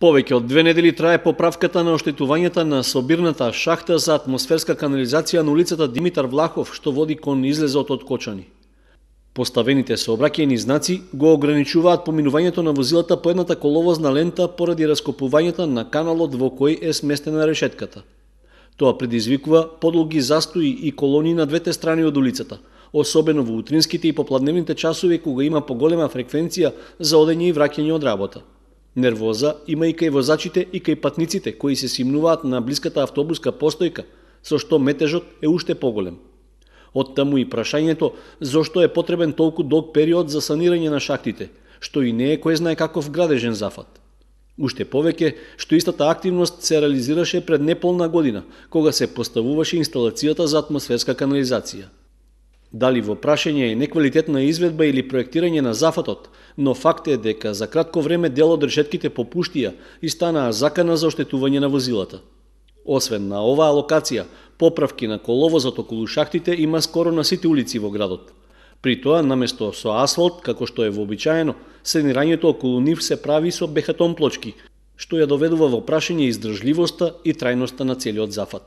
Повеќе од 2 недели трае поправката на оштетувањата на собирната шахта за атмосферска канализација на улицата Димитар Влахов, што води кон излезот од Кочани. Поставените сообраќајни знаци го ограничуваат поминувањето на возилата по едната коловозна лента поради раскопувањата на каналот во кој е сместена решетката. Тоа предизвикува подолги застои и колони на двете страни од улицата, особено во утринските и попладневните часови кога има поголема фреквенција за одење и враќање од работа. Нервоза има и кај возачите и кај патниците кои се симнуваат на блиската автобуска постојка, со што метежот е уште поголем. Оттаму и прашањето зошто е потребен толку долг период за санирање на шахтите, што и не е кој знае каков градежен зафат. Уште повеќе што истата активност се реализираше пред неполна година, кога се поставуваше инсталацијата за атмосферска канализација. Дали во прашање е неквалитетна изведба или проектирање на зафатот, но факт е дека за кратко време дел од решетките попуштија и станаа закана за оштетување на возилата. Освен на оваа локација, поправки на коловозот околу шахтите има скоро на сите улици во градот. При тоа, наместо со асфалт, како што е вообичаено, санирањето околу нив се прави со бехатон плочки, што ја доведува во прашање издржливоста и трајноста на целиот зафат.